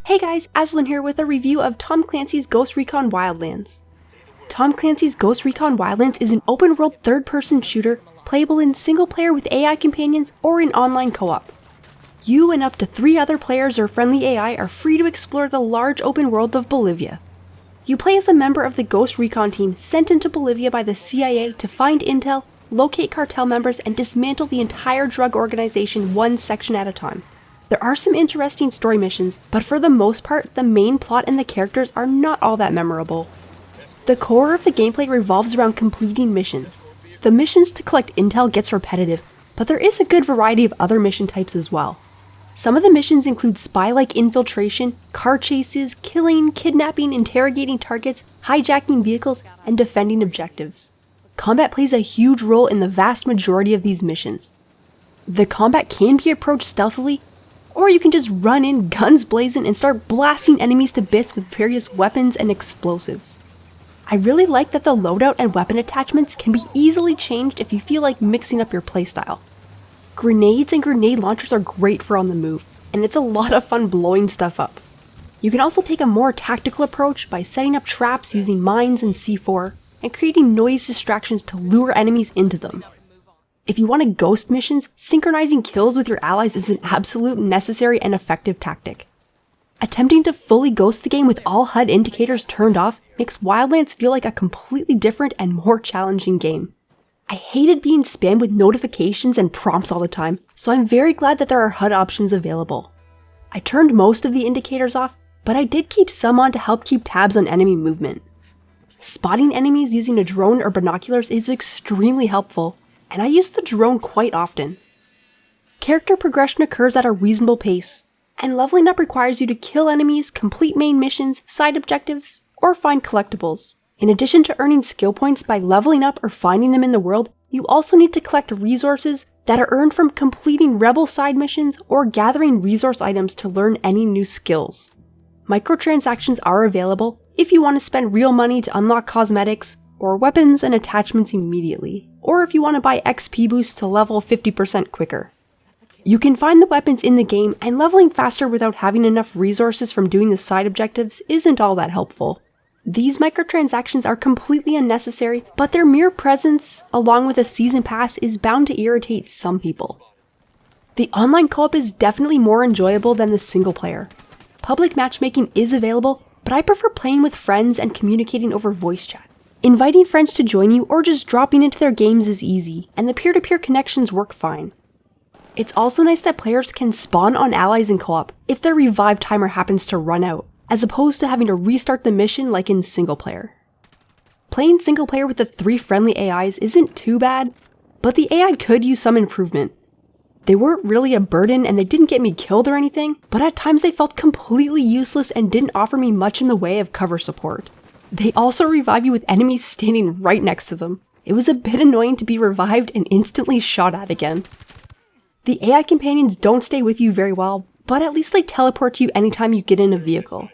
Hey guys, Aslan here with a review of Tom Clancy's Ghost Recon Wildlands. Tom Clancy's Ghost Recon Wildlands is an open-world third-person shooter playable in single-player with AI companions or in online co-op. You and up to 3 other players or friendly AI are free to explore the large open world of Bolivia. You play as a member of the Ghost Recon team sent into Bolivia by the CIA to find intel, locate cartel members, and dismantle the entire drug organization one section at a time. There are some interesting story missions, but for the most part, the main plot and the characters are not all that memorable. The core of the gameplay revolves around completing missions. The missions to collect intel gets repetitive, but there is a good variety of other mission types as well. Some of the missions include spy-like infiltration, car chases, killing, kidnapping, interrogating targets, hijacking vehicles, and defending objectives. Combat plays a huge role in the vast majority of these missions. The combat can be approached stealthily, or you can just run in guns blazing and start blasting enemies to bits with various weapons and explosives. I really like that the loadout and weapon attachments can be easily changed if you feel like mixing up your playstyle. Grenades and grenade launchers are great for on the move, and it's a lot of fun blowing stuff up. You can also take a more tactical approach by setting up traps using mines and C4, and creating noise distractions to lure enemies into them. If you want to ghost missions, synchronizing kills with your allies is an absolute necessary and effective tactic. Attempting to fully ghost the game with all HUD indicators turned off makes Wildlands feel like a completely different and more challenging game. I hated being spammed with notifications and prompts all the time, so I'm very glad that there are HUD options available. I turned most of the indicators off, but I did keep some on to help keep tabs on enemy movement. Spotting enemies using a drone or binoculars is extremely helpful, and I use the drone quite often. Character progression occurs at a reasonable pace, and leveling up requires you to kill enemies, complete main missions, side objectives, or find collectibles. In addition to earning skill points by leveling up or finding them in the world, you also need to collect resources that are earned from completing rebel side missions or gathering resource items to learn any new skills. Microtransactions are available if you want to spend real money to unlock cosmetics or weapons and attachments immediately, or if you want to buy XP boosts to level 50% quicker. You can find the weapons in the game, and leveling faster without having enough resources from doing the side objectives isn't all that helpful. These microtransactions are completely unnecessary, but their mere presence, along with a season pass, is bound to irritate some people. The online co-op is definitely more enjoyable than the single player. Public matchmaking is available, but I prefer playing with friends and communicating over voice chat. Inviting friends to join you or just dropping into their games is easy, and the peer-to-peer connections work fine. It's also nice that players can spawn on allies in co-op if their revive timer happens to run out, as opposed to having to restart the mission like in single player. Playing single player with the 3 friendly AIs isn't too bad, but the AI could use some improvement. They weren't really a burden and they didn't get me killed or anything, but at times they felt completely useless and didn't offer me much in the way of cover support. They also revive you with enemies standing right next to them. It was a bit annoying to be revived and instantly shot at again. The AI companions don't stay with you very well, but at least they teleport to you anytime you get in a vehicle.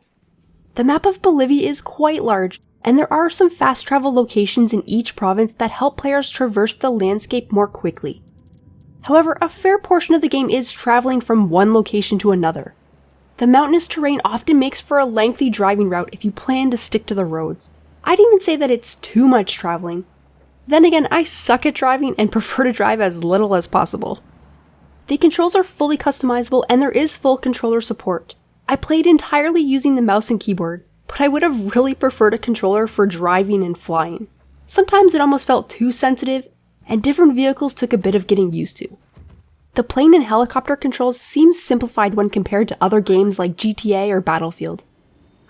The map of Bolivia is quite large, and there are some fast travel locations in each province that help players traverse the landscape more quickly. However, a fair portion of the game is traveling from one location to another. The mountainous terrain often makes for a lengthy driving route if you plan to stick to the roads. I'd even say that it's too much traveling. Then again, I suck at driving and prefer to drive as little as possible. The controls are fully customizable and there is full controller support. I played entirely using the mouse and keyboard, but I would have really preferred a controller for driving and flying. Sometimes it almost felt too sensitive, and different vehicles took a bit of getting used to. The plane and helicopter controls seem simplified when compared to other games like GTA or Battlefield.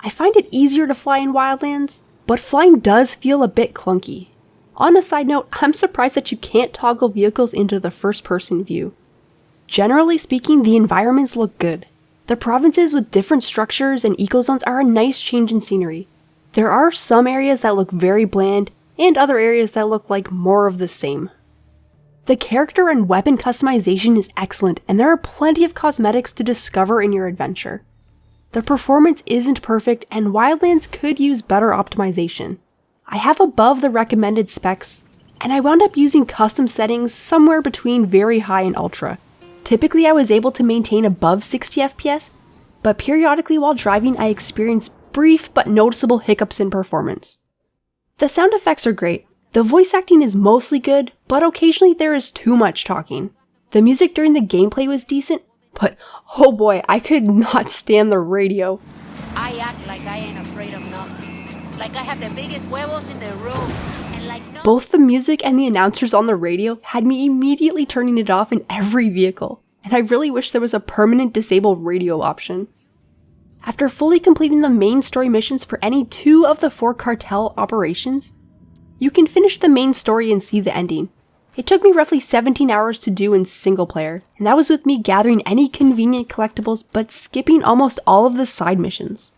I find it easier to fly in Wildlands, but flying does feel a bit clunky. On a side note, I'm surprised that you can't toggle vehicles into the first-person view. Generally speaking, the environments look good. The provinces with different structures and ecozones are a nice change in scenery. There are some areas that look very bland, and other areas that look like more of the same. The character and weapon customization is excellent, and there are plenty of cosmetics to discover in your adventure. The performance isn't perfect, and Wildlands could use better optimization. I have above the recommended specs, and I wound up using custom settings somewhere between very high and ultra. Typically I was able to maintain above 60 FPS, but periodically while driving I experience brief but noticeable hiccups in performance. The sound effects are great, the voice acting is mostly good, but occasionally there is too much talking. The music during the gameplay was decent, but oh boy, I could not stand the radio. I act like I ain't afraid of nothing. Like I have the biggest huevos in the room. And like no. Both the music and the announcers on the radio had me immediately turning it off in every vehicle, and I really wish there was a permanent disable radio option. After fully completing the main story missions for any 2 of the 4 cartel operations, you can finish the main story and see the ending. It took me roughly 17 hours to do in single player, and that was with me gathering any convenient collectibles but skipping almost all of the side missions.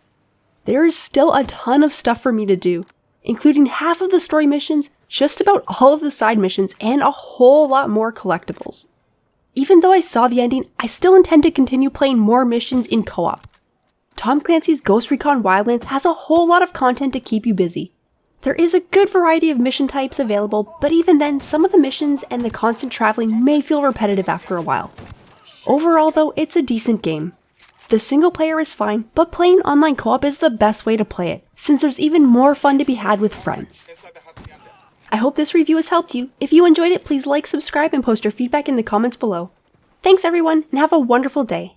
There is still a ton of stuff for me to do, including half of the story missions, just about all of the side missions, and a whole lot more collectibles. Even though I saw the ending, I still intend to continue playing more missions in co-op. Tom Clancy's Ghost Recon Wildlands has a whole lot of content to keep you busy. There is a good variety of mission types available, but even then, some of the missions and the constant traveling may feel repetitive after a while. Overall though, it's a decent game. The single player is fine, but playing online co-op is the best way to play it, since there's even more fun to be had with friends. I hope this review has helped you. If you enjoyed it, please like, subscribe, and post your feedback in the comments below. Thanks everyone, and have a wonderful day.